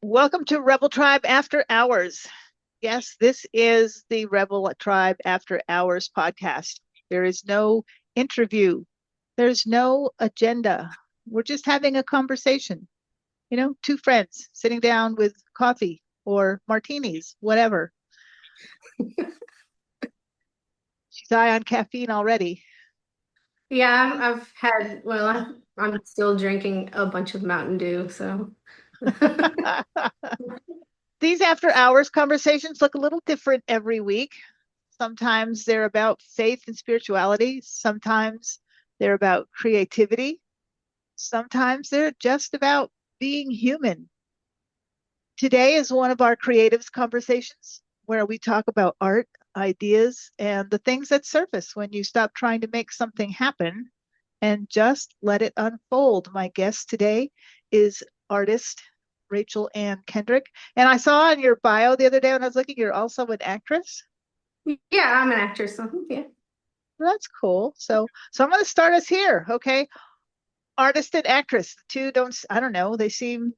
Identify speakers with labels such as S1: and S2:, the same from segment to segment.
S1: Welcome to Rebel Tribe After Hours. Yes, this is the Rebel Tribe After Hours podcast. There is no interview, there's no agenda. We're just having a conversation. Two friends sitting down with coffee or martinis, whatever. She's high on caffeine already.
S2: Yeah, I'm still drinking a bunch of Mountain Dew, so
S1: These after hours conversations look a little different every week. Sometimes they're about faith and spirituality. Sometimes they're about creativity. Sometimes they're just about being human. Today is one of our creatives conversations where we talk about art, ideas, and the things that surface when you stop trying to make something happen and just let it unfold. My guest today is artist Rachel Ann Kendrick. And I saw in your bio the other day when I was looking, you're also an actress.
S2: yeah, I'm an actress. So yeah.
S1: That's cool. So I'm going to start us here, okay? Artist and actress, the two don't, I don't know, they seem,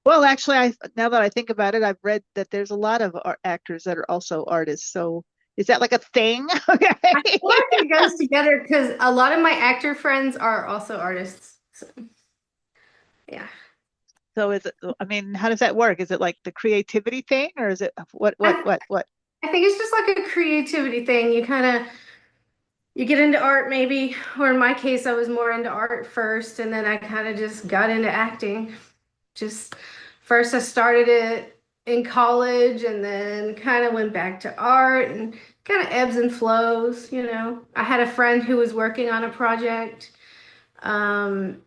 S1: well, actually, now that I think about it, I've read that there's a lot of actors that are also artists. So is that like a thing?
S2: I
S1: Okay.
S2: feel like it goes together because a lot of my actor friends are also artists. So yeah.
S1: So I mean, how does that work? Is it like the creativity thing or is it
S2: I,
S1: what?
S2: I think it's just like a creativity thing. You get into art maybe, or in my case, I was more into art first, and then I kind of just got into acting. Just first I started it in college and then kind of went back to art and kind of ebbs and flows. I had a friend who was working on a project um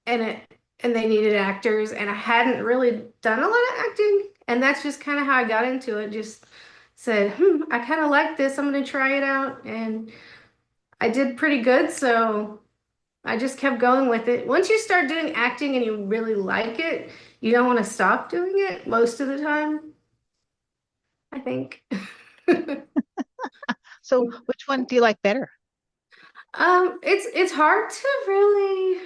S2: and it and they needed actors and I hadn't really done a lot of acting and that's just kind of how I got into it. Just said, I kind of like this. I'm going to try it out and I did pretty good, so I just kept going with it. Once you start doing acting and you really like it, you don't want to stop doing it most of the time, I think.
S1: So which one do you like better?
S2: It's hard to really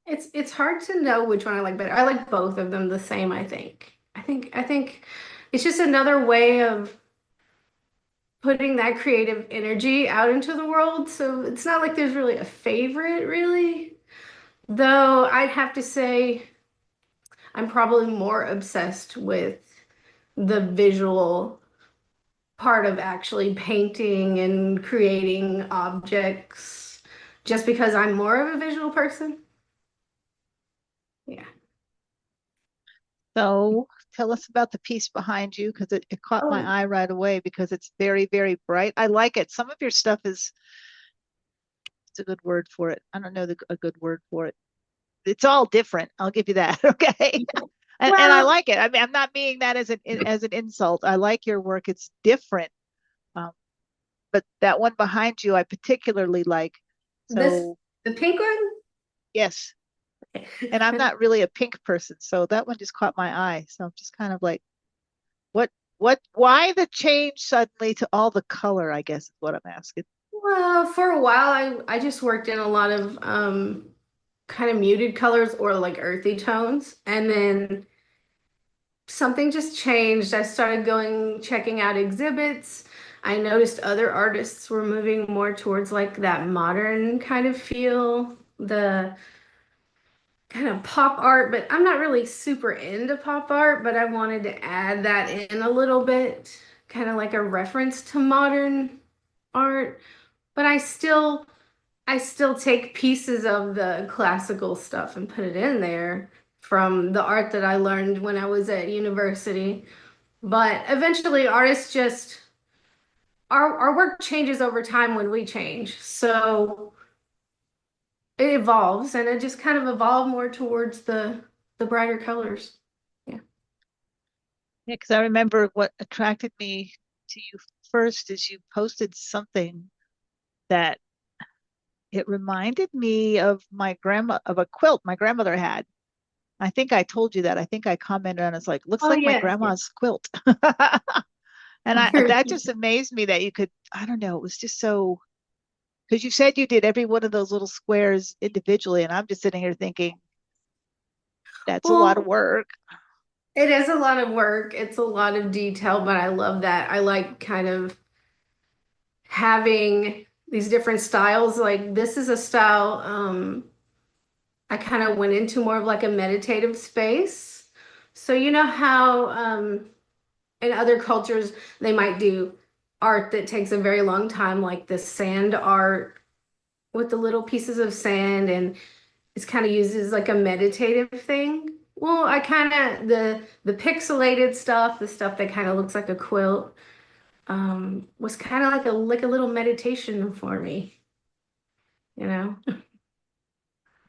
S2: it's hard to know which one I like better. I like both of them the same, I think. I think it's just another way of putting that creative energy out into the world. So it's not like there's really a favorite, really. Though I'd have to say I'm probably more obsessed with the visual part of actually painting and creating objects just because I'm more of a visual person. Yeah.
S1: So tell us about the piece behind you because it caught my
S2: Oh,
S1: eye right away because it's very, very bright. I like it. Some of your stuff is, it's a good word for it. I don't know a good word for it. It's all different. I'll give you that. Okay. And I
S2: well,
S1: like it. I mean, I'm not meaning that as an insult. I like your work. It's different. Um, but that one behind you, I particularly like.
S2: this
S1: So
S2: the pink one?
S1: yes, and I'm not really a pink person, so that one just caught my eye. So I'm just kind of like, what, why the change suddenly to all the color? I guess is what I'm asking.
S2: Well, for a while I just worked in a lot of kind of muted colors or like earthy tones and then something just changed. I started going checking out exhibits. I noticed other artists were moving more towards like that modern kind of feel, the kind of pop art, but I'm not really super into pop art, but I wanted to add that in a little bit, kind of like a reference to modern art. But I still take pieces of the classical stuff and put it in there from the art that I learned when I was at university. But eventually, artists just our work changes over time when we change. So it evolves, and it just kind of evolved more towards the brighter colors. Yeah.
S1: Yeah, because I remember what attracted me to you first is you posted something that it reminded me of my grandma of a quilt my grandmother had. I think I told you that. I think I commented on it's like, looks
S2: Oh
S1: like my
S2: yes, yes.
S1: grandma's quilt. And that just amazed me that you could, I don't know, it was just so because you said you did every one of those little squares individually, and I'm just sitting here thinking, That's a lot of
S2: Well,
S1: work.
S2: it is a lot of work. It's a lot of detail, but I love that. I like kind of having these different styles. Like this is a style I kind of went into more of like a meditative space. So you know how in other cultures they might do art that takes a very long time, like the sand art with the little pieces of sand, and it's kind of used as like a meditative thing. Well, I kind of the pixelated stuff, the stuff that kind of looks like a quilt, was kind of like a little meditation for me, you know?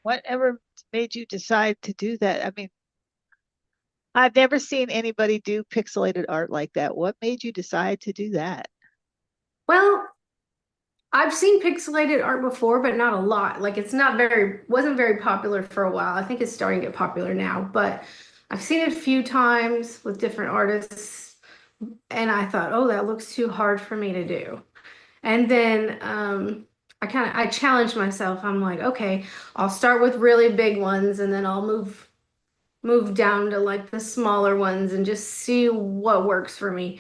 S1: Whatever made you decide to do that? I mean, I've never seen anybody do pixelated art like that. What made you decide to do that?
S2: Well, I've seen pixelated art before, but not a lot. Like it's not very, wasn't very popular for a while. I think it's starting to get popular now, but I've seen it a few times with different artists, and I thought, oh, that looks too hard for me to do. And then I challenged myself. I'm like, okay, I'll start with really big ones, and then I'll move down to like the smaller ones and just see what works for me.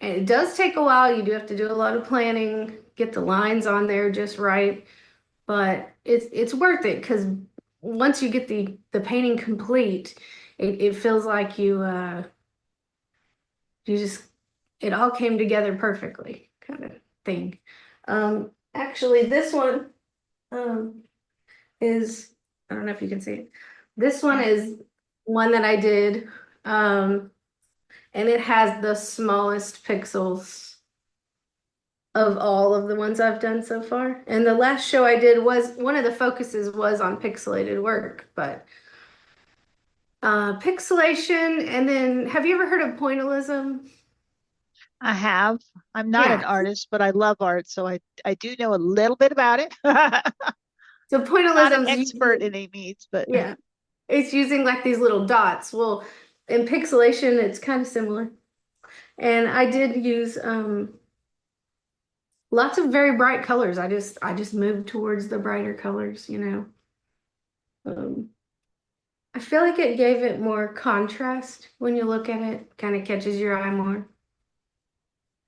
S2: And it does take a while. You do have to do a lot of planning, get the lines on there just right. But it's worth it because once you get the painting complete, it feels like you just it all came together perfectly kind of thing. Actually, this one um is I don't know if you can see it. This one
S1: Yeah.
S2: is one that I did, and it has the smallest pixels of all of the ones I've done so far. And the last show I did was one of the focuses was on pixelated work, but pixelation, and then have you ever heard of pointillism?
S1: I have. I'm not an
S2: Yeah.
S1: artist, but I love art, so I do know a little bit about it. Not
S2: So
S1: an
S2: pointillism's
S1: expert
S2: using,
S1: in any means, but
S2: yeah, it's using like these little dots. Well, in pixelation, it's kind of similar. And I did use lots of very bright colors. I just moved towards the brighter colors, you know. Um, I feel like it gave it more contrast when you look at it, kind of catches your eye more.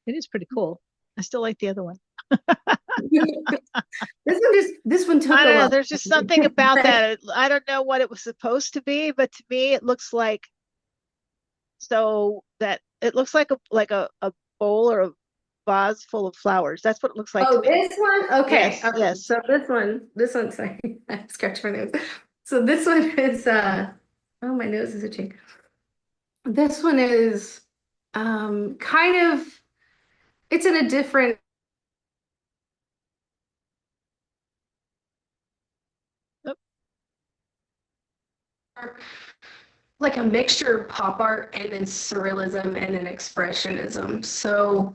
S1: it is pretty cool. I still like the other one.
S2: This one took
S1: I
S2: a
S1: don't know.
S2: lot.
S1: There's just something about that. I don't know what it was supposed to be, but to me, it looks like so that it looks like a bowl or a vase full of flowers. That's what it looks like to
S2: Oh,
S1: me.
S2: this one? Okay.
S1: Yes,
S2: Okay.
S1: yes.
S2: So this one's sorry. I scratched my nose. So this one is oh, my nose is itching. This one is kind of it's in a different
S1: Oh,
S2: like a mixture of pop art and then surrealism and then expressionism. So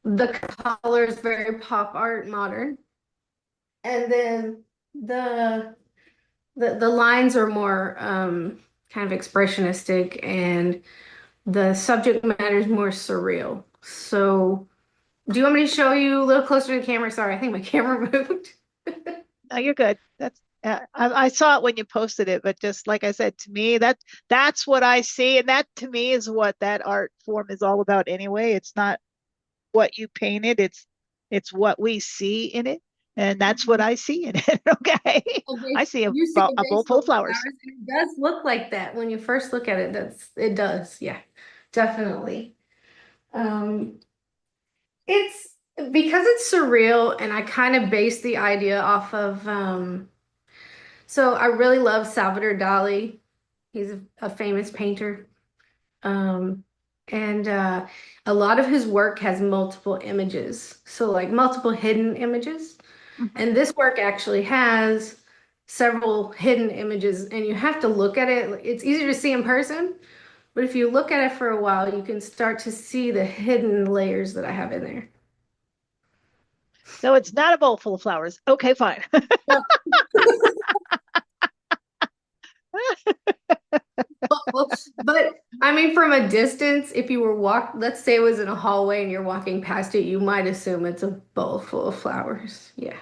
S2: the color is very pop art modern. And then the the lines are more kind of expressionistic, and the subject matter is more surreal. So do you want me to show you a little closer to the camera? Sorry, I think my camera moved.
S1: no, you're good. That's I saw it when you posted it, but just like I said, to me, that's what I see, and that to me is what that art form is all about anyway. It's not what you painted, it's what we see in it, and that's what I see in it. Okay. I see
S2: You see a
S1: a bowl
S2: vase
S1: full
S2: full
S1: of
S2: of
S1: flowers.
S2: flowers, and it does look like that when you first look at it. It does, yeah, definitely. Um, it's because it's surreal, and I kind of base the idea off of so I really love Salvador Dali. He's a famous painter. Um, and a lot of his work has multiple images, so like multiple hidden images.
S1: Mhm.
S2: And this work actually has several hidden images, and you have to look at it. It's easier to see in person, but if you look at it for a while, you can start to see the hidden layers that I have in there.
S1: So it's not a bowl full of flowers. Okay, fine.
S2: But I mean, from a distance, if you were let's say it was in a hallway and you're walking past it, you might assume it's a bowl full of flowers. Yeah.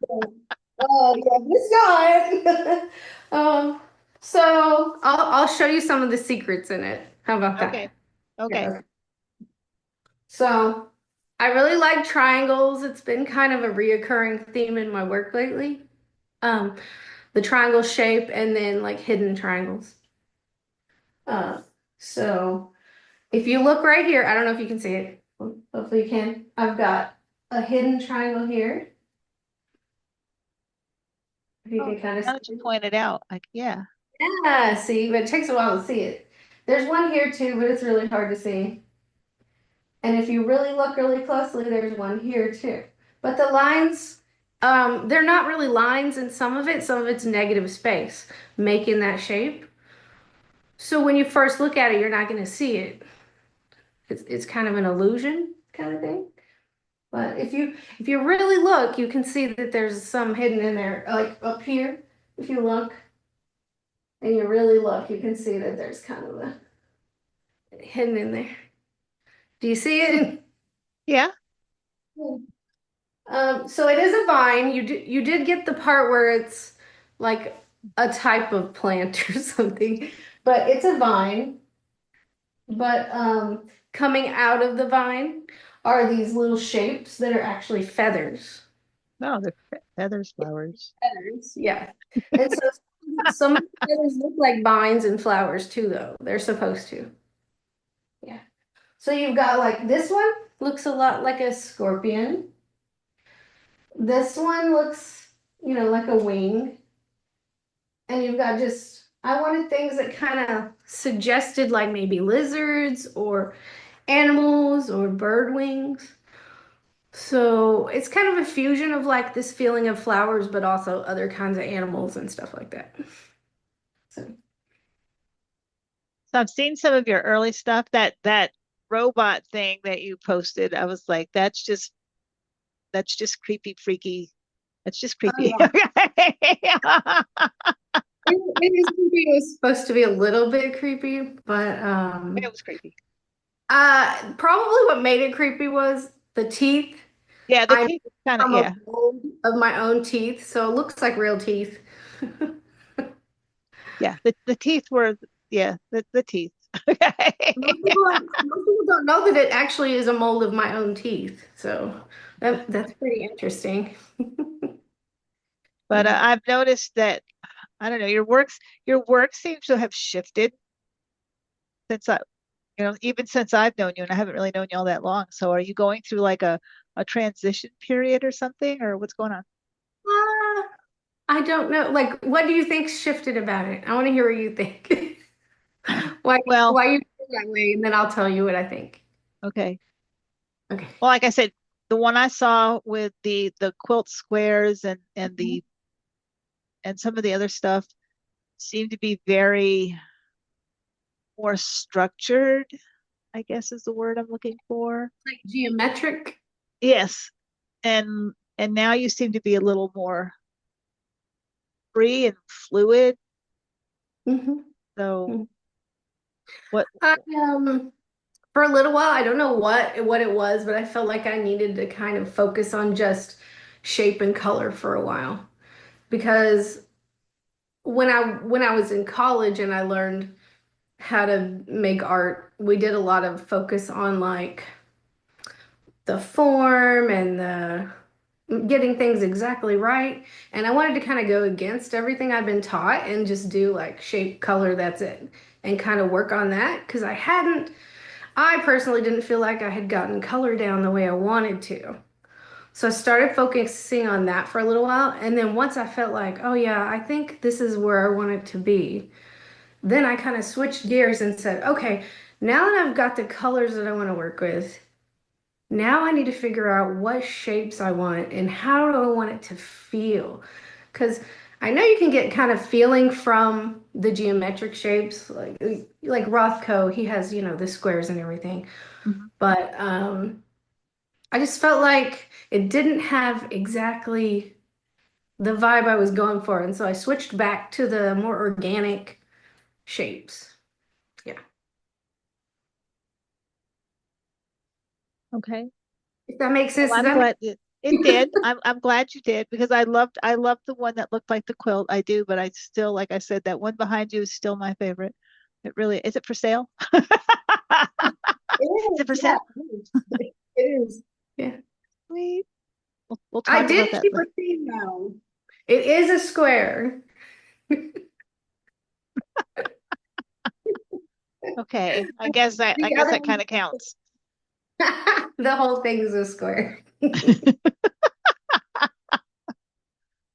S2: Oh, yeah, it's not. Um, So I'll show you some of the secrets in it. How about
S1: Okay.
S2: that?
S1: Okay.
S2: Yeah. So I really like triangles. It's been kind of a reoccurring theme in my work lately. Um, the triangle shape and then like hidden triangles. Uh, so if you look right here, I don't know if you can see it. Hopefully you can. I've got a hidden triangle here. If you
S1: Oh,
S2: can kind of
S1: now
S2: see
S1: that you
S2: it.
S1: point it out, like, yeah.
S2: Yeah, see, but it takes a while to see it. There's one here too, but it's really hard to see. And if you really look really closely, there's one here too. But the lines, they're not really lines in some of it's negative space, making that shape. So when you first look at it, you're not going to see it. It's kind of an illusion kind of thing. But if you really look, you can see that there's some hidden in there, like up here. If you look and you really look, you can see that there's kind of a hidden in there. Do you see it?
S1: Yeah.
S2: So it is a vine. You did get the part where it's like a type of plant or something, but it's a vine. But coming out of the vine are these little shapes that are actually feathers.
S1: No, they're feathers, flowers.
S2: Feathers, yeah. And so some of the feathers look like vines and flowers too, though. They're supposed to. Yeah. So you've got like this one looks a lot like a scorpion. This one looks, like a wing. And you've got just, I wanted things that kind of suggested like maybe lizards or animals or bird wings. So it's kind of a fusion of like this feeling of flowers, but also other kinds of animals and stuff like that. So,
S1: So I've seen some of your early stuff. That robot thing that you posted, I was like, that's just creepy, freaky. That's just
S2: oh
S1: creepy.
S2: yeah. It is creepy. It was supposed to be a little bit creepy, but
S1: It was creepy.
S2: probably what made it creepy was the teeth.
S1: Yeah, the
S2: I
S1: teeth kind of,
S2: from a
S1: yeah.
S2: mold of my own teeth, so it looks like real teeth.
S1: Yeah. The teeth were, yeah, the teeth. Okay.
S2: Most people don't know that it actually is a mold of my own teeth, so that's pretty interesting.
S1: But I've noticed that I don't know, your work seems to have shifted since even since I've known you, and I haven't really known you all that long. So are you going through like a transition period or something, or what's going on?
S2: Uh, I don't know. Like, what do you think shifted about it? I want to hear what you think. Why
S1: Well,
S2: why you feel that way, and then I'll tell you what I think.
S1: okay.
S2: Okay.
S1: Well, like I said, the one I saw with the quilt squares and
S2: Mhm.
S1: the and some of the other stuff seemed to be very more structured, I guess is the word I'm looking for.
S2: Like geometric.
S1: Yes. And now you seem to be a little more free and fluid.
S2: Hmm.
S1: So what
S2: I, for a little while, I don't know what it was, but I felt like I needed to kind of focus on just shape and color for a while because when I was in college and I learned how to make art, we did a lot of focus on like the form and the getting things exactly right. And I wanted to kind of go against everything I've been taught and just do like shape, color, that's it, and kind of work on that because I personally didn't feel like I had gotten color down the way I wanted to. So I started focusing on that for a little while. And then once I felt like, oh yeah, I think this is where I want it to be, then I kind of switched gears and said, okay, now that I've got the colors that I want to work with, now I need to figure out what shapes I want and how do I want it to feel. Because I know you can get kind of feeling from the geometric shapes, like Rothko, he has, the squares and everything.
S1: Mhm.
S2: But I just felt like it didn't have exactly the vibe I was going for, and so I switched back to the more organic shapes. Yeah.
S1: okay.
S2: If that makes
S1: Well,
S2: sense, does
S1: I'm
S2: that make
S1: glad. It did. I'm glad you did because I loved the one that looked like the quilt. I do, but I still, like I said, that one behind you is still my favorite. It really is. It for sale?
S2: It
S1: Is it
S2: is,
S1: for
S2: yeah,
S1: sale?
S2: it is. Yeah.
S1: Sweet. We'll
S2: I
S1: talk about
S2: did
S1: that
S2: keep a
S1: later.
S2: theme though. It is a square.
S1: Okay. I
S2: The
S1: guess
S2: other
S1: that
S2: one,
S1: kind of counts.
S2: the whole thing is a square.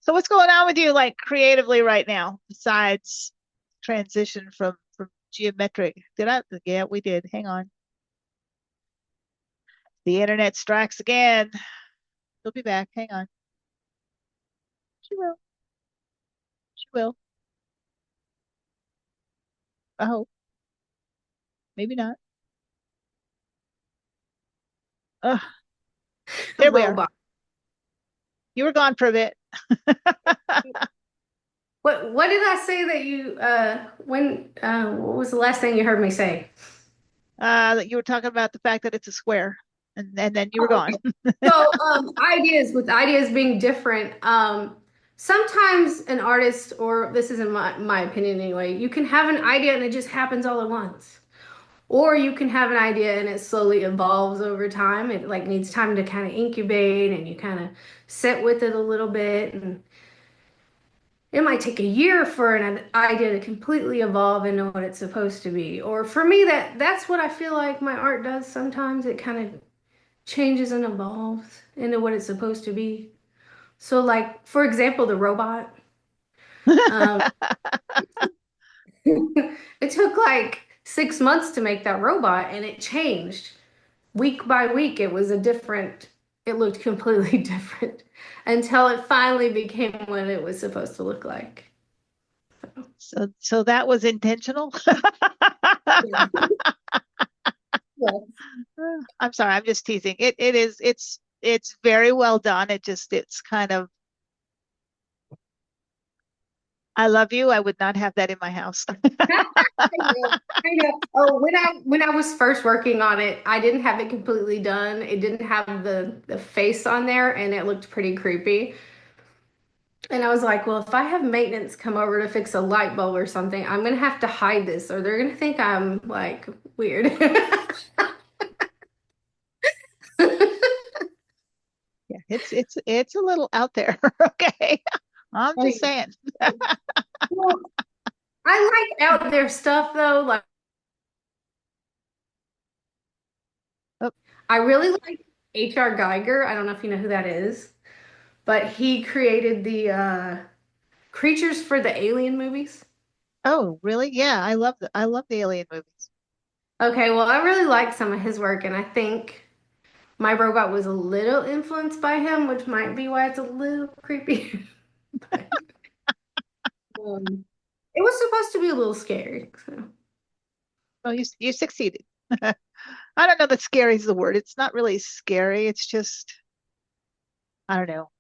S1: So what's going on with you like creatively right now besides transition from geometric? Did I? Yeah, we did. Hang on. The internet strikes again. She'll be back. Hang on. She will. She will. I hope. Maybe not. Ugh, there we are.
S2: Robot.
S1: You were gone for a bit.
S2: What did I say that you when what was the last thing you heard me say?
S1: That you were talking about the fact that it's a square, and then you were
S2: Oh,
S1: gone.
S2: okay. So ideas with ideas being different. Sometimes an artist, or this is in my opinion anyway, you can have an idea and it just happens all at once. Or you can have an idea and it slowly evolves over time. It like needs time to kind of incubate and you kind of sit with it a little bit and it might take a year for an idea to completely evolve into what it's supposed to be. Or for me that's what I feel like my art does sometimes. It kind of changes and evolves into what it's supposed to be. So like for example, the robot. Um, it took like 6 months to make that robot and it changed. Week by week, it looked completely different until it finally became what it was supposed to look like.
S1: So that was intentional.
S2: Yeah. Yes.
S1: I'm sorry, I'm just teasing. It is it's very well done. It's kind of I love you. I would not have that in my house.
S2: I know. I know. Oh, when I was first working on it, I didn't have it completely done. It didn't have the face on there, and it looked pretty creepy. And I was like, well, if I have maintenance come over to fix a light bulb or something, I'm gonna have to hide this, or they're gonna think I'm like weird.
S1: Yeah, it's a little out there. Okay. I'm just
S2: Funny.
S1: saying.
S2: Well, I like out there stuff though. Like
S1: Oh,
S2: I really like H.R. Geiger. I don't know if you know who that is, but he created the creatures for the Alien movies.
S1: oh, really? Yeah, I love the Alien movies.
S2: Okay, well, I really like some of his work, and I think my robot was a little influenced by him, which might be why it's a little creepy. But, um, it was supposed to be a little scary. So.
S1: Oh, you succeeded. I don't know that scary is the word. It's not really scary. It's just I don't know.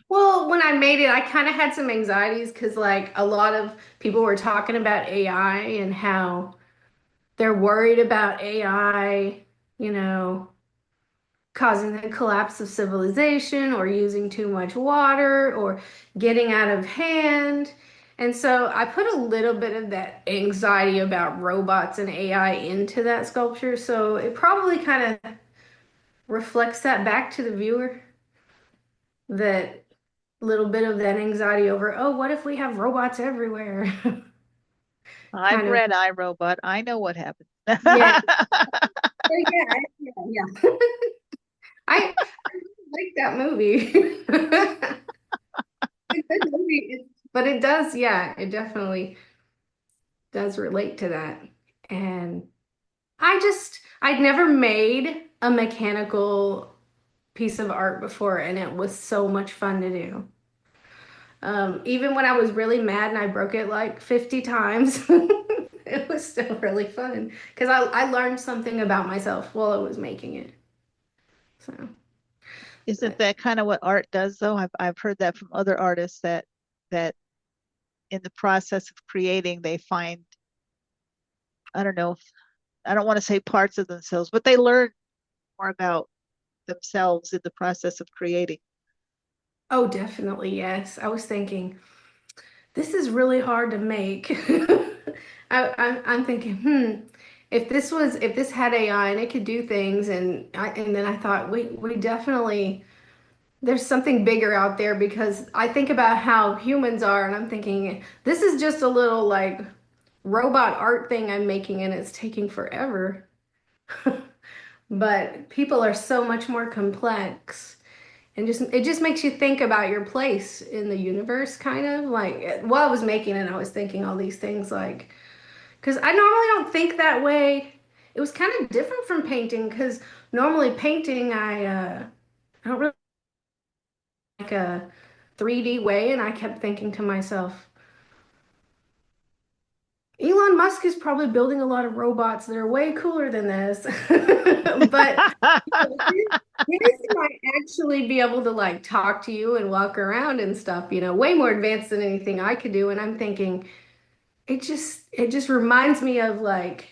S2: Well, when I made it, I kind of had some anxieties because, like, a lot of people were talking about AI and how they're worried about AI, you know, causing the collapse of civilization or using too much water or getting out of hand. And so I put a little bit of that anxiety about robots and AI into that sculpture. So it probably kind of reflects that back to the viewer, that little bit of that anxiety over, oh, what if we have robots everywhere?
S1: I've
S2: Kind of,
S1: read I, Robot. I know what happened.
S2: yeah. Yeah, yeah. I really like that movie. It's a good movie, but it does, yeah, it definitely does relate to that. And I'd never made a mechanical piece of art before, and it was so much fun to do. Even when I was really mad and I broke it like 50 times, it was still really fun because I learned something about myself while I was making it. So,
S1: Isn't
S2: but
S1: that kind of what art does though? I've heard that from other artists that in the process of creating they find I don't know, I don't want to say parts of themselves, but they learn more about themselves in the process of creating.
S2: Oh, definitely, yes. I was thinking, this is really hard to make. I'm thinking, if this had AI and it could do things, and then I thought, we definitely there's something bigger out there because I think about how humans are, and I'm thinking, this is just a little like robot art thing I'm making, and it's taking forever. But people are so much more complex. And just it just makes you think about your place in the universe, kind of like while I was making it, I was thinking all these things like because I normally don't think that way. It was kind of different from painting because normally painting I don't really like a 3D way, and I kept thinking to myself, Elon Musk is probably building a lot of robots that are way cooler than this. But this might actually be able to like talk to you and walk around and stuff, way more advanced than anything I could do. And I'm thinking, it just reminds me of like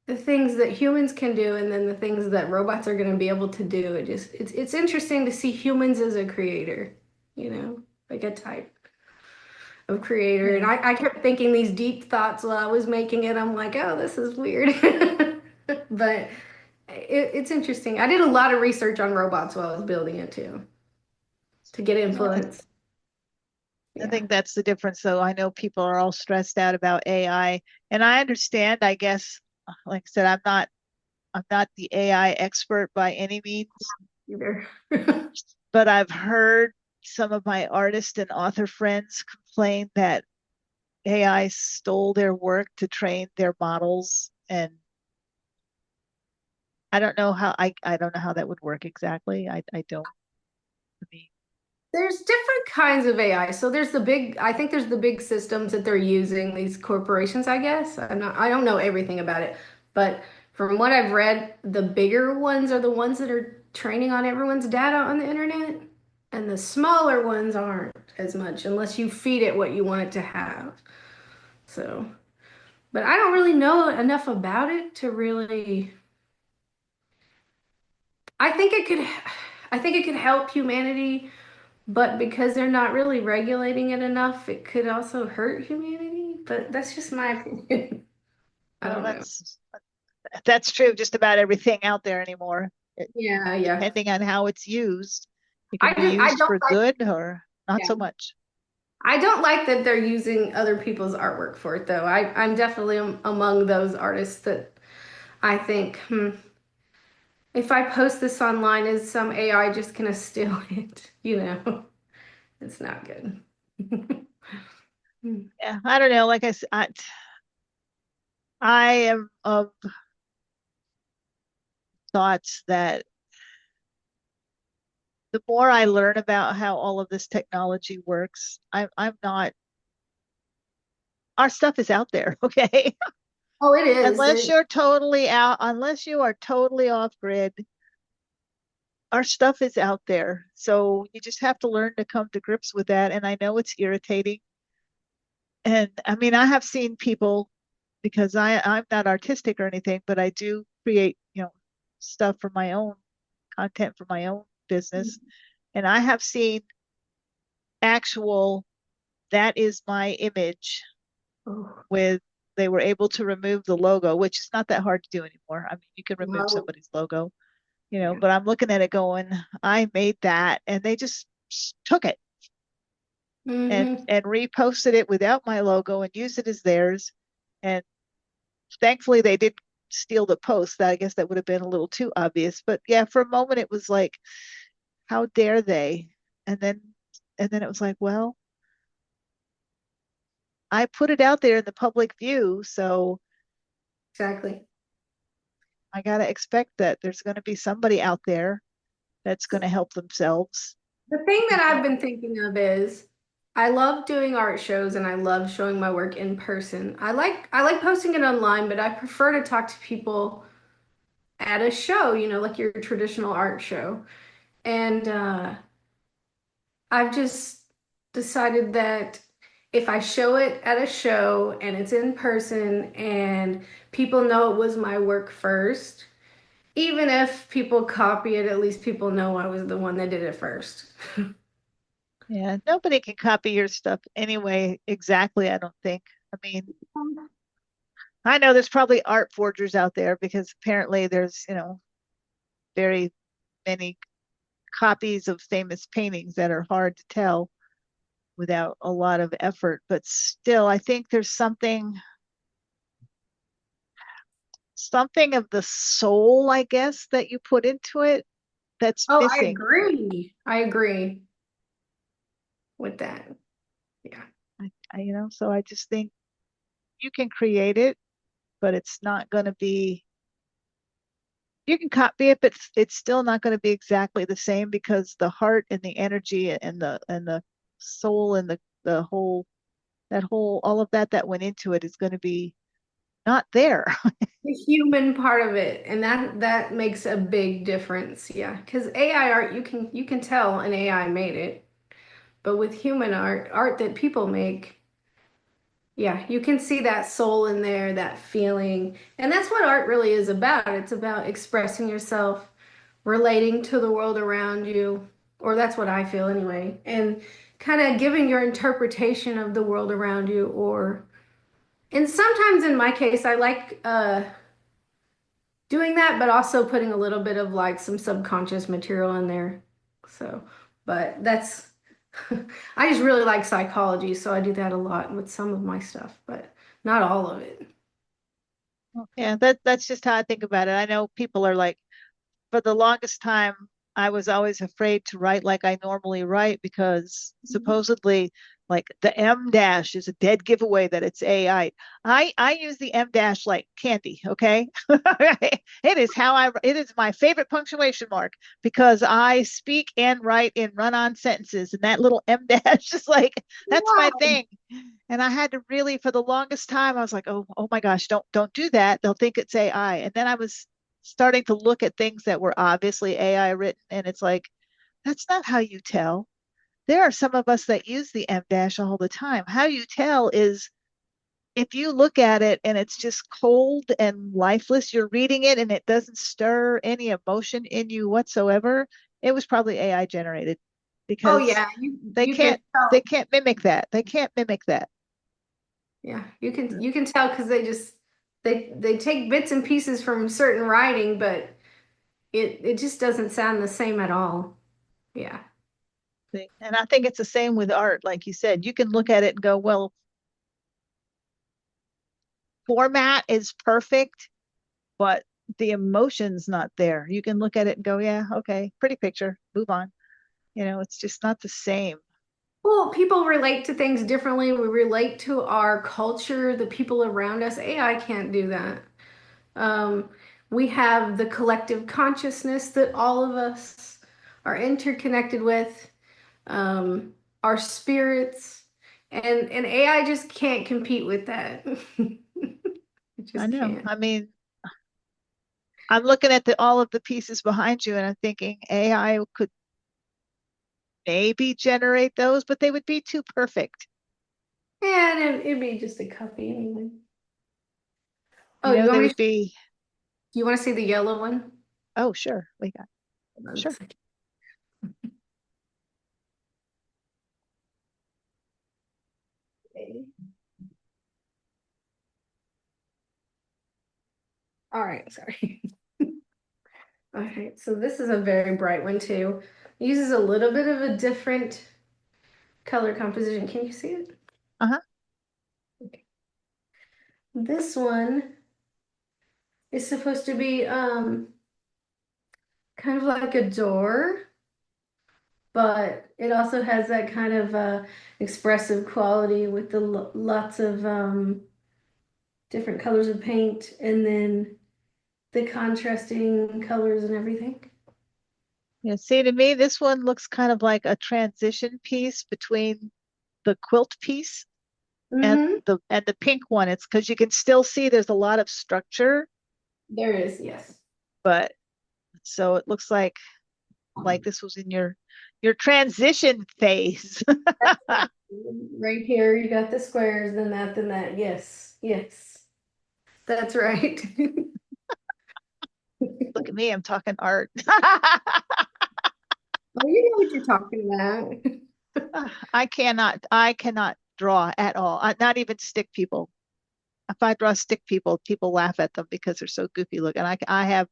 S2: the things that humans can do and then the things that robots are going to be able to do. It's interesting to see humans as a creator, like a type of creator. And
S1: Yeah.
S2: I kept thinking these deep thoughts while I was making it. I'm like, oh, this is weird. But it's interesting. I did a lot of research on robots while I was building it too, to get
S1: Well,
S2: influence.
S1: I
S2: Yeah.
S1: think that's the difference, though. I know people are all stressed out about AI, and I understand, I guess, like I said, I'm not the AI expert by any means,
S2: Either.
S1: but I've heard some of my artist and author friends complain that AI stole their work to train their models. And I don't know how that would work exactly. I don't. I mean,
S2: There's different kinds of AI. So I think there's the big systems that they're using, these corporations, I guess. I don't know everything about it, but from what I've read, the bigger ones are the ones that are training on everyone's data on the internet, and the smaller ones aren't as much unless you feed it what you want it to have. So, but I don't really know enough about it to really. I think it could, I think it could help humanity. But because they're not really regulating it enough, it could also hurt humanity. But that's just my opinion. I
S1: well,
S2: don't know.
S1: that's true of just about everything out there anymore.
S2: Yeah, yeah.
S1: Depending on how it's used, it can be
S2: I
S1: used
S2: don't
S1: for
S2: like,
S1: good or not
S2: yeah.
S1: so much.
S2: I don't like that they're using other people's artwork for it, though. I'm definitely among those artists that I think, if I post this online, is some AI just gonna steal it? It's not good.
S1: Yeah, I don't know. Like I said, I am of thoughts that the more I learn about how all of this technology works, I'm not, our stuff is out there, okay?
S2: Oh, it is.
S1: Unless you are totally off grid, our stuff is out there. So you just have to learn to come to grips with that. And I know it's irritating. And I mean, I have seen people, because I'm not artistic or anything, but I do create, stuff for my own content for my own business. And I have seen actual, that is my image,
S2: Oh,
S1: with they were able to remove the logo, which is not that hard to do anymore. I mean, you can remove
S2: no.
S1: somebody's logo,
S2: Yeah.
S1: but I'm looking at it going, I made that, and they just took it and
S2: Hmm.
S1: reposted it without my logo and used it as theirs. And thankfully they didn't steal the post. I guess that would have been a little too obvious. But yeah, for a moment it was like, how dare they? And then it was like, well, I put it out there in the public view, so
S2: Exactly.
S1: I gotta expect that there's gonna be somebody out there that's gonna help themselves.
S2: The thing that
S1: And
S2: I've been thinking of is I love doing art shows and I love showing my work in person. I like posting it online, but I prefer to talk to people at a show, like your traditional art show. And I've just decided that if I show it at a show and it's in person and people know it was my work first, Even if people copy it, at least people know I was the one that did it first.
S1: Yeah, nobody can copy your stuff anyway, exactly, I don't think. I mean, I know there's probably art forgers out there because apparently there's, very many copies of famous paintings that are hard to tell without a lot of effort. But still, I think there's something of the soul, I guess, that you put into it that's
S2: Oh, I
S1: missing.
S2: agree. I agree with that. Yeah.
S1: So I just think you can create it, but it's not going to be, you can copy it, but it's still not going to be exactly the same because the heart and the energy and the soul and the whole, that whole, all of that went into it is going to be not there.
S2: The human part of it, and that makes a big difference. Yeah, because AI art, you can tell an AI made it, but with human art, art that people make, yeah, you can see that soul in there, that feeling. And that's what art really is about. It's about expressing yourself, relating to the world around you, or that's what I feel anyway, and kind of giving your interpretation of the world around you, or and sometimes in my case, I like doing that, but also putting a little bit of like some subconscious material in there. So, but that's, I just really like psychology, so I do that a lot with some of my stuff, but not all of it.
S1: Yeah, that's just how I think about it. I know people are like, for the longest time, I was always afraid to write like I normally write because supposedly, like the M dash is a dead giveaway that it's AI. I use the M dash like candy, okay? It is my favorite punctuation mark because I speak and write in run-on sentences, and that little M dash is like that's my
S2: Wow.
S1: thing. And I had to really, for the longest time, I was like, oh my gosh, don't do that. They'll think it's AI. And then I was starting to look at things that were obviously AI written, and it's like, that's not how you tell. There are some of us that use the M dash all the time. How you tell is if you look at it and it's just cold and lifeless, you're reading it and it doesn't stir any emotion in you whatsoever. It was probably AI generated
S2: Oh
S1: because
S2: yeah, you
S1: they
S2: you can
S1: can't they
S2: tell.
S1: can't mimic that. They can't mimic that.
S2: Yeah, you can tell because they take bits and pieces from certain writing, but it just doesn't sound the same at all. Yeah.
S1: And I think it's the same with art. Like you said, you can look at it and go, well, format is perfect, but the emotion's not there. You can look at it and go, yeah, okay, pretty picture, move on. It's just not the same.
S2: Well, people relate to things differently. We relate to our culture, the people around us. AI can't do that. Um, we have the collective consciousness that all of us are interconnected with, um, our spirits, and AI just can't compete with that. It
S1: I
S2: just
S1: know.
S2: can't.
S1: I mean, I'm looking at all of the pieces behind you and I'm thinking AI could maybe generate those, but they would be too perfect.
S2: And it'd be just a copy anyway.
S1: You
S2: Oh,
S1: know,
S2: you
S1: they
S2: want me?
S1: would be,
S2: You want to see the yellow one?
S1: oh, sure, we got,
S2: Hold on a
S1: sure.
S2: second. Okay. All right, sorry. Okay, so this is a very bright one too. It uses a little bit of a different color composition. Can you see it?
S1: Uh-huh.
S2: Okay. This one is supposed to be kind of like a door, but it also has that kind of expressive quality with the lots of different colors of paint and then the contrasting colors and everything.
S1: Yeah, see, to me, this one looks kind of like a transition piece between the quilt piece and
S2: Mm-hmm.
S1: the pink one. It's because you can still see there's a lot of structure,
S2: There is, yes.
S1: but so it looks like this was in your transition phase.
S2: Right here, you got the squares, then that, then that. Yes, yes, that's right.
S1: Look at me, I'm talking art.
S2: Oh, you know what you're talking about.
S1: I cannot draw at all. Not even stick people. If I draw stick people, people laugh at them because they're so goofy looking. I have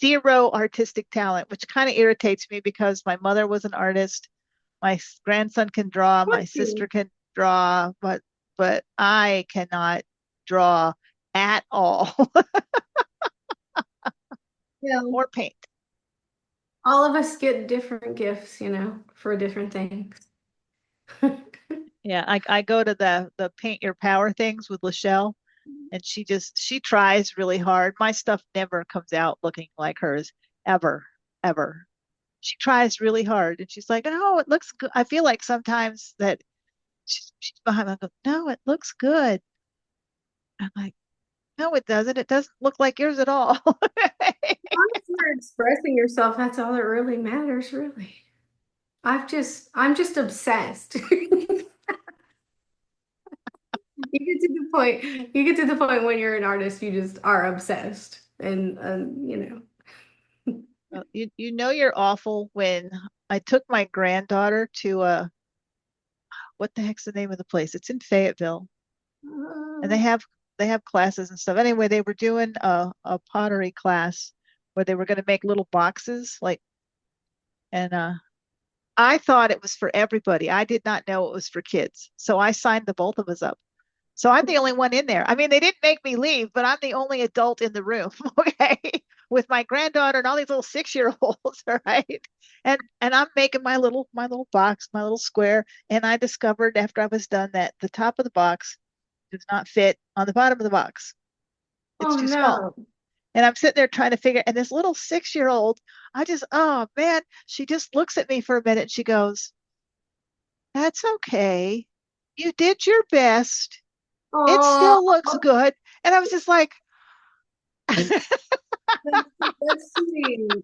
S1: zero artistic talent, which kind of irritates me because my mother was an artist. My grandson can draw, my
S2: Want
S1: sister
S2: to?
S1: can draw, but I cannot draw at all
S2: Well,
S1: or paint.
S2: all of us get different gifts, for different things.
S1: Yeah, I go to the paint your power things with Lachelle, and she tries really hard. My stuff never comes out looking like hers ever, ever. She tries really hard, and she's like, "Oh, it looks good." I feel like sometimes that she's behind me. I go, "No, it looks good." I'm like, "No, it doesn't. It doesn't look like yours at all."
S2: As you're expressing yourself, that's all that really matters, really. I'm just obsessed. You get to the point when you're an artist, you just are obsessed. And,
S1: Well, you know you're awful when I took my granddaughter to what the heck's the name of the place? It's in Fayetteville, and
S2: uh,
S1: they have classes and stuff. Anyway, they were doing a pottery class where they were going to make little boxes, like, and I thought it was for everybody. I did not know it was for kids, so I signed the both of us up. So I'm the only one in there. I mean, they didn't make me leave, but I'm the only adult in the room, okay, with my granddaughter and all these little 6 year olds, all right. And I'm making my little box, my little square. And I discovered after I was done that the top of the box does not fit on the bottom of the box. It's
S2: oh
S1: too small.
S2: no.
S1: And I'm sitting there trying to figure, and this little 6 year old, oh man, she just looks at me for a minute and she goes, "That's okay. You did your best. It
S2: Oh,
S1: still looks good." And I was just like,
S2: that's sweet.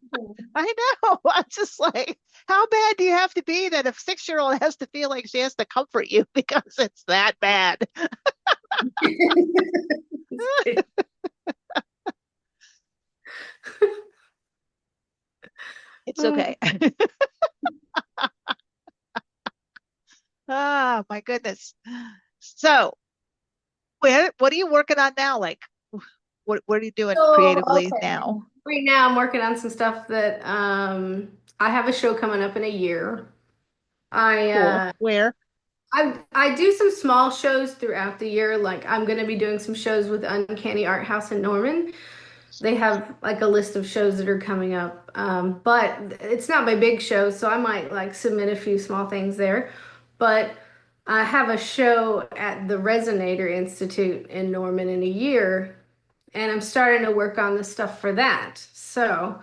S1: I know. I'm just like, how bad do you have to be that a 6 year old has to feel like she has to comfort you because it's that bad? It's okay. Ah, my goodness. So, what are you working on now? Like, what are you doing
S2: So,
S1: creatively
S2: okay.
S1: now?
S2: Right now I'm working on some stuff that I have a show coming up in a year. I
S1: Cool.
S2: uh
S1: Where?
S2: I do some small shows throughout the year. Like I'm gonna be doing some shows with Uncanny Art House in Norman. They have like a list of shows that are coming up. But it's not my big show, so I might like submit a few small things there. But I have a show at the Resonator Institute in Norman in a year, and I'm starting to work on the stuff for that. So,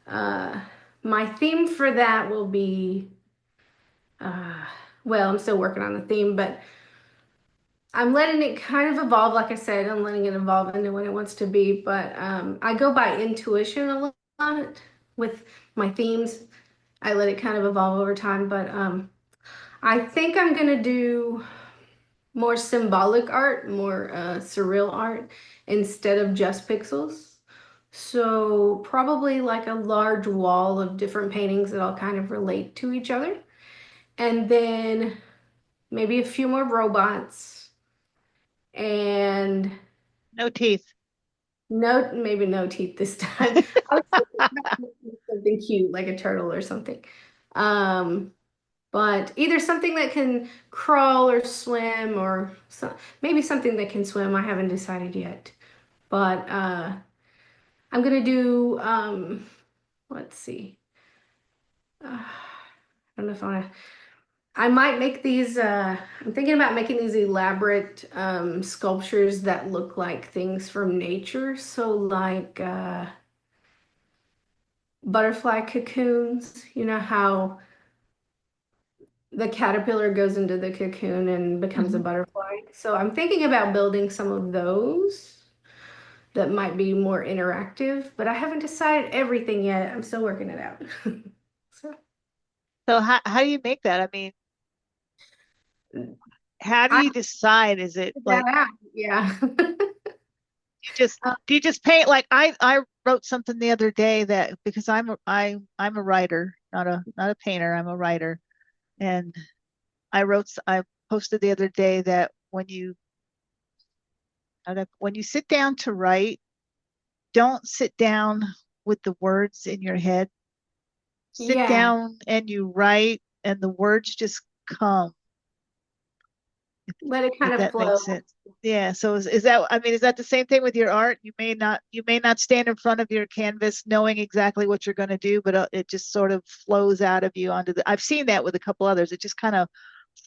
S2: uh, my theme for that will be, uh, well, I'm still working on the theme, but I'm letting it kind of evolve. Like I said, I'm letting it evolve into what it wants to be. But I go by intuition a lot with my themes. I let it kind of evolve over time. But I think I'm gonna do more symbolic art, more surreal art instead of just pixels. So probably like a large wall of different paintings that all kind of relate to each other. And then maybe a few more robots and
S1: No teeth.
S2: no, maybe no teeth this time. I was thinking something cute like a turtle or something. Um, but either something that can crawl or swim or maybe something that can swim. I haven't decided yet. But I'm gonna do let's see. I don't know if I wanna I might make these I'm thinking about making these elaborate sculptures that look like things from nature. So like butterfly cocoons, you know how the caterpillar goes into the cocoon and becomes a
S1: Mhm.
S2: butterfly. So I'm thinking about building some of those that might be more interactive, but I haven't decided everything yet. I'm still working it out. So
S1: So how do you make that? I mean, how do
S2: I
S1: you decide? Is it
S2: figured that
S1: like
S2: out. Yeah.
S1: you just do you just paint like I wrote something the other day that because I'm a writer, not a painter, I'm a writer. And I posted the other day that when you sit down to write, don't sit down with the words in your head. Sit
S2: Yeah,
S1: down and you write and the words just come,
S2: let it
S1: if
S2: kind of
S1: that
S2: flow.
S1: makes sense. Yeah, so is that, I mean, is that the same thing with your art? You may not stand in front of your canvas knowing exactly what you're going to do, but it just sort of flows out of you onto I've seen that with a couple others. It just kind of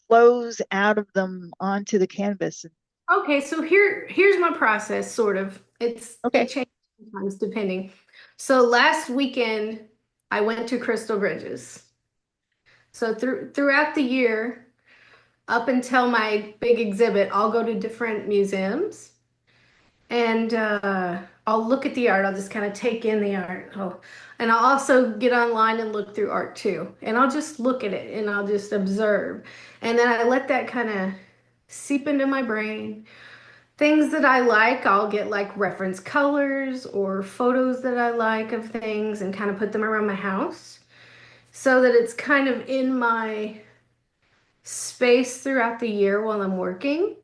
S1: flows out of them onto the canvas.
S2: Okay, so here's my process, sort of. It
S1: Okay.
S2: changes sometimes depending. So last weekend I went to Crystal Bridges. So throughout the year, up until my big exhibit, I'll go to different museums and I'll look at the art. I'll just kind of take in the art. And I'll also get online and look through art too. And I'll just look at it and I'll just observe. And then I let that kind of seep into my brain. Things that I like, I'll get like reference colors or photos that I like of things and kind of put them around my house so that it's kind of in my space throughout the year while I'm working.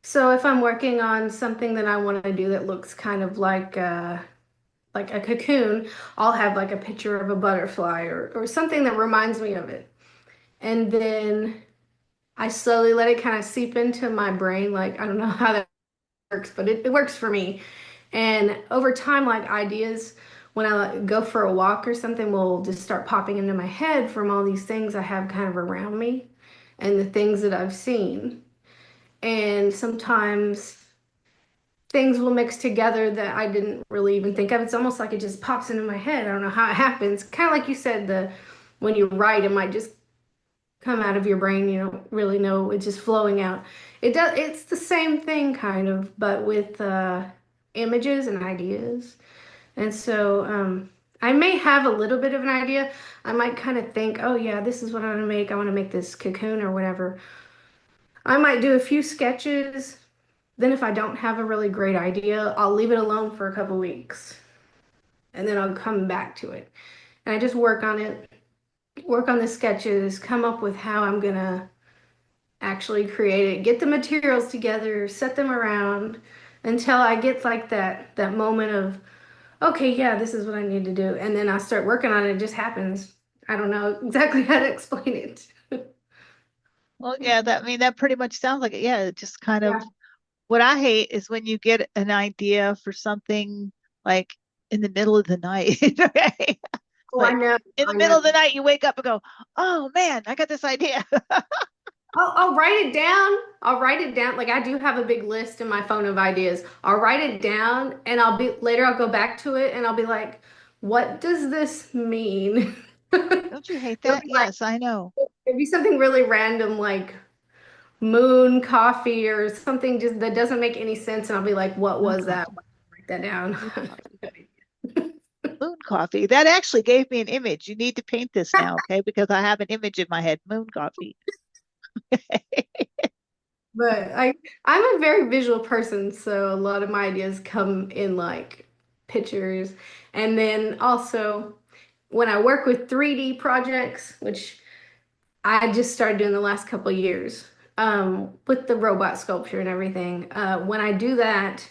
S2: So if I'm working on something that I want to do that looks kind of like a cocoon, I'll have like a picture of a butterfly or something that reminds me of it. And then I slowly let it kind of seep into my brain. Like I don't know how that works, but it works for me. And over time, like ideas, when I like, go for a walk or something, will just start popping into my head from all these things I have kind of around me and the things that I've seen. And sometimes things will mix together that I didn't really even think of. It's almost like it just pops into my head. I don't know how it happens. Kind of like you said, the when you write, it might just come out of your brain. You don't really know. It's just flowing out. It does. It's the same thing, kind of, but with images and ideas. And so I may have a little bit of an idea. I might kind of think, oh yeah, this is what I want to make. I want to make this cocoon or whatever. I might do a few sketches. Then if I don't have a really great idea, I'll leave it alone for a couple weeks and then I'll come back to it. And I just work on it, work on the sketches, come up with how I'm gonna actually create it, get the materials together, set them around until I get like that moment of, okay, yeah, this is what I need to do. And then I start working on it. It just happens. I don't know exactly how to explain it.
S1: Well, yeah, I mean, that pretty much sounds like it. Yeah, it just kind of,
S2: Yeah.
S1: what I hate is when you get an idea for something like in the middle of the night. Okay.
S2: Oh, I
S1: Like
S2: know.
S1: in the
S2: I
S1: middle
S2: know.
S1: of the night, you wake up and go, "Oh man, I got this idea."
S2: I'll write it down. I'll write it down. Like I do have a big list in my phone of ideas. I'll write it down and I'll be later I'll go back to it and I'll be like, what does this mean?
S1: Don't you hate
S2: It'll
S1: that?
S2: be like
S1: Yes, I know.
S2: it'll be something really random like moon coffee or something just that doesn't make any sense and I'll be like, what
S1: Moon
S2: was that?
S1: coffee.
S2: Write that down.
S1: Moon coffee. Moon coffee. That actually gave me an image. You need to paint this now, okay? Because I have an image in my head. Moon coffee.
S2: But I'm a very visual person, so a lot of my ideas come in like pictures. And then also when I work with 3D projects, which I just started doing the last couple of years, with the robot sculpture and everything, when I do that,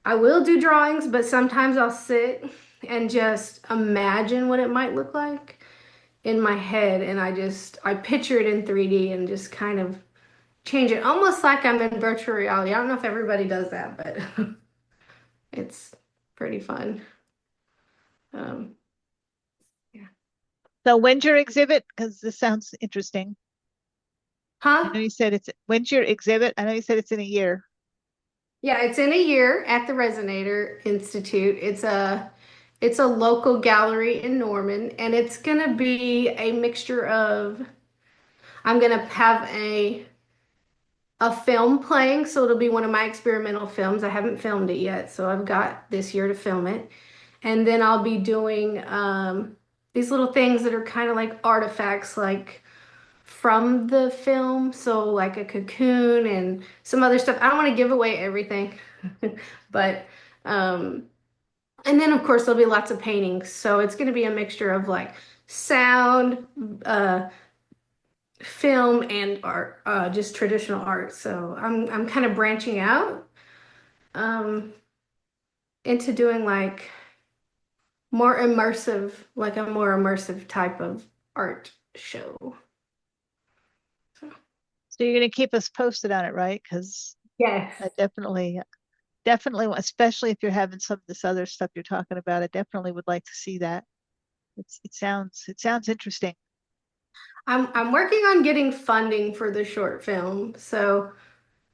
S2: I will do drawings, but sometimes I'll sit and just imagine what it might look like in my head, and I picture it in 3D and just kind of change it almost like I'm in virtual reality. I don't know if everybody does that, but it's pretty fun. Um, yeah.
S1: So when's your exhibit? Because this sounds interesting. I
S2: Huh?
S1: know you said when's your exhibit? I know you said it's in a year.
S2: Yeah, it's in a year at the Resonator Institute. It's a local gallery in Norman, and it's gonna be a mixture of I'm gonna have a film playing, so it'll be one of my experimental films. I haven't filmed it yet, so I've got this year to film it. And then I'll be doing these little things that are kind of like artifacts, like from the film. So, like a cocoon and some other stuff. I don't want to give away everything, but um, And then, of course, there'll be lots of paintings. So it's going to be a mixture of like sound, uh, film, and art, just traditional art. So I'm kind of branching out um, into doing like a more immersive type of art show. So,
S1: So you're going to keep us posted on it, right? Because
S2: yes.
S1: I definitely, especially if you're having some of this other stuff you're talking about, I definitely would like to see that. It sounds interesting.
S2: I'm working on getting funding for the short film. So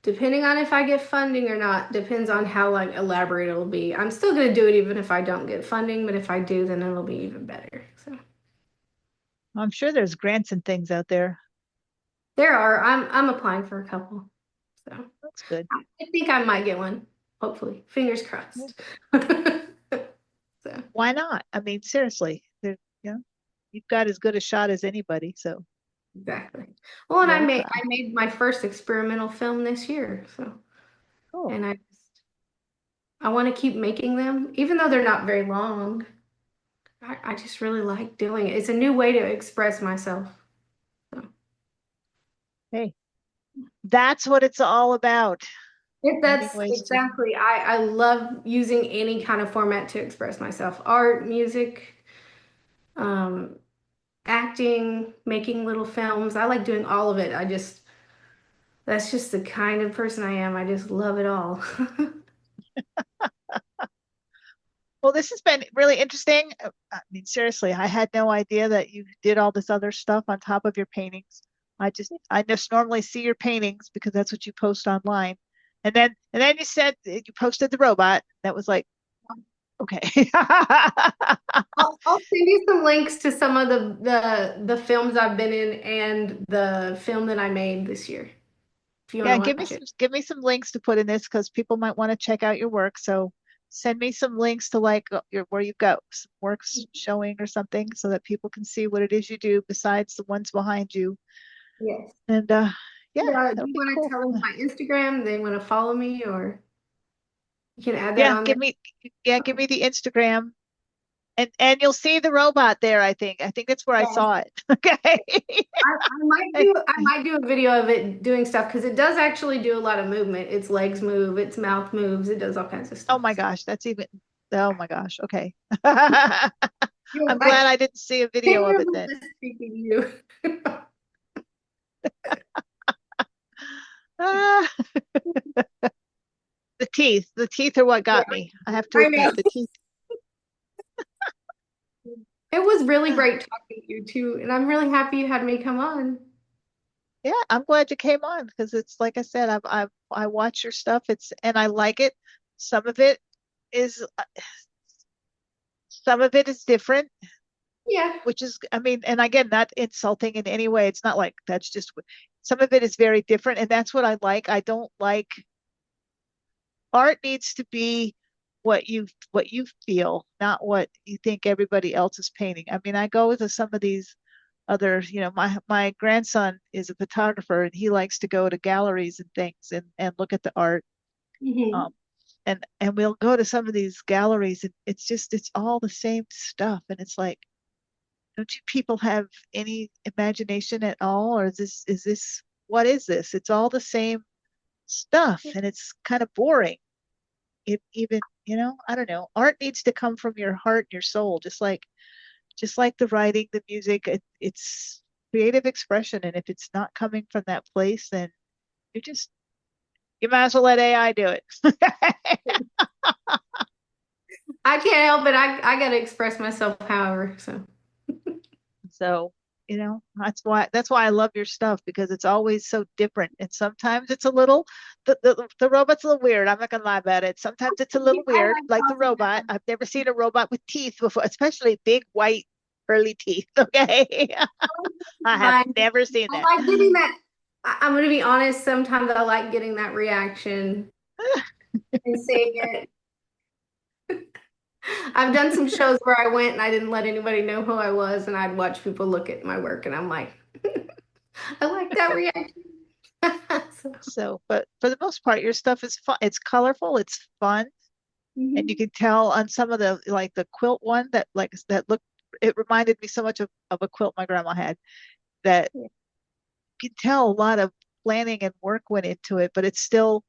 S2: depending on if I get funding or not, depends on how like elaborate it'll be. I'm still gonna do it even if I don't get funding, but if I do, then it'll be even better. So
S1: I'm sure there's grants and things out there.
S2: there are. I'm applying for a couple. So
S1: That's good.
S2: I think I might get one. Hopefully. Fingers
S1: Yeah.
S2: crossed. So
S1: Why not? I mean, seriously, you know, you've got as good a shot as anybody. So
S2: exactly. Well, and
S1: let it
S2: I
S1: try.
S2: made my first experimental film this year. So
S1: Cool.
S2: and I want to keep making them, even though they're not very long. I just really like doing it. It's a new way to express myself. So
S1: Hey, that's what it's all about. Finding
S2: That's
S1: ways to.
S2: exactly. I love using any kind of format to express myself. Art, music, um, acting, making little films. I like doing all of it. That's just the kind of person I am. I just love it all.
S1: Well, this has been really interesting. I mean, seriously, I had no idea that you did all this other stuff on top of your paintings. I just normally see your paintings because that's what you post online. And then you said that you posted the robot. That was like, okay.
S2: I'll send you some links to some of the films I've been in and the film that I made this year, if you want
S1: Yeah,
S2: to
S1: give me
S2: watch it.
S1: some links to put in this because people might want to check out your work. So send me some links to like your where you've got some works showing or something so that people can see what it is you do besides the ones behind you.
S2: Yes.
S1: And yeah,
S2: Yeah, do
S1: that'll
S2: you
S1: be
S2: want to
S1: cool.
S2: tell them my Instagram? They want to follow me, or you can add that
S1: Yeah,
S2: on
S1: give
S2: there.
S1: me yeah, give
S2: Okay.
S1: me the Instagram and you'll see the robot there, I think. I think that's where I
S2: Yes.
S1: saw it. Okay.
S2: I might do a video of it doing stuff because it does actually do a lot of movement. Its legs move, its mouth moves, it does all kinds of
S1: Oh
S2: stuff.
S1: my
S2: So
S1: gosh, that's even oh my gosh. Okay. I'm
S2: you're
S1: glad
S2: like
S1: I didn't see a video of it
S2: figuratively
S1: then.
S2: speaking you.
S1: Ah, the teeth. The teeth are what
S2: Yeah,
S1: got me. I have to
S2: I know.
S1: admit, the teeth.
S2: It was really
S1: Ah,
S2: great talking to you too, and I'm really happy you had me come on.
S1: yeah, I'm glad you came on because it's like I said, I watch your stuff. It's and I like it. Some of it is some of it is different,
S2: Yeah.
S1: which is I mean, and again, not insulting in any way. It's not like that's just some of it is very different, and that's what I like. I don't like art needs to be what you feel, not what you think everybody else is painting. I mean, I go to some of these other, my grandson is a photographer and he likes to go to galleries and things and look at the art.
S2: Hmm.
S1: Um, and we'll go to some of these galleries and it's all the same stuff. And it's like, don't you people have any imagination at all? Or is this what is this? It's all the same stuff and it's kind of boring. It even, I don't know. Art needs to come from your heart and your soul, just like the writing, the music. It's creative expression, and if it's not coming from that place, then you just you might as well let AI do it.
S2: I can't help it. I gotta express myself, however. So
S1: So, that's why I love your stuff because it's always so different. And sometimes it's a little the robot's a little weird. I'm not gonna lie about it. Sometimes it's a little
S2: I
S1: weird,
S2: like
S1: like the
S2: tossing
S1: robot.
S2: them.
S1: I've never seen a robot with teeth before, especially big white curly teeth. Okay. I have
S2: Fine.
S1: never seen
S2: I
S1: that.
S2: like getting that. I'm gonna be honest. Sometimes I like getting that reaction and seeing it. I've done some shows where I went and I didn't let anybody know who I was, and I'd watch people look at my work, and I'm like, I like that reaction. So,
S1: So, but for the most part, your stuff is fun. It's colorful. It's fun. And you
S2: Hmm.
S1: can tell on some of the like the quilt one that like that looked, it reminded me so much of a quilt my grandma had, that
S2: Yeah.
S1: you can tell a lot of planning and work went into it, but it's still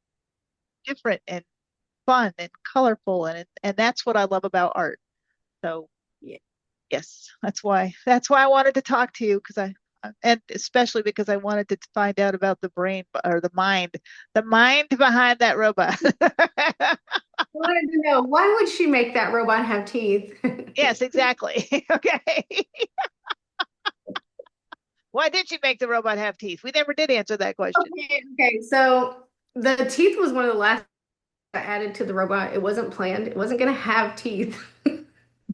S1: different and fun and colorful, and that's what I love about art. So
S2: Yeah.
S1: yes, that's why I wanted to talk to you, because and especially because I wanted to find out about the brain or the mind behind that robot.
S2: I wanted to know why would she make that robot have teeth?
S1: Yes, exactly. Okay. Why did she make the robot have teeth? We never did answer that question.
S2: Okay. So the teeth was one of the last I added to the robot. It wasn't planned. It wasn't gonna have teeth.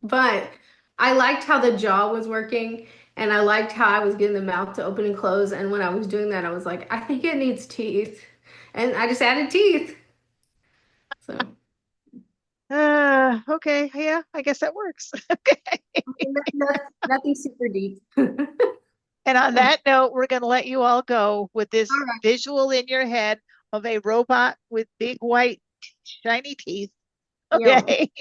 S2: But I liked how the jaw was working and I liked how I was getting the mouth to open and close. And when I was doing that, I was like, I think it needs teeth. And I just added teeth. So
S1: Okay, yeah, I guess that works. Okay.
S2: nothing super deep.
S1: And on
S2: All
S1: that note, we're going to let you all go with this
S2: right.
S1: visual in your head of a robot with big white shiny teeth.
S2: Yo.
S1: Okay.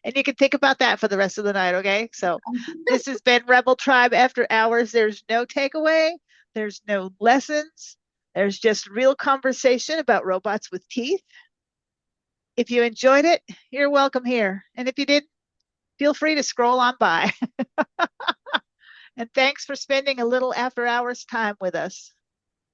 S1: And you can think about that for the rest of the night. Okay. So this has been Rebel Tribe After Hours. There's no takeaway, there's no lessons, there's just real conversation about robots with teeth. If you enjoyed it, you're welcome here. And if you didn't, feel free to scroll on by. And thanks for spending a little after hours time with us.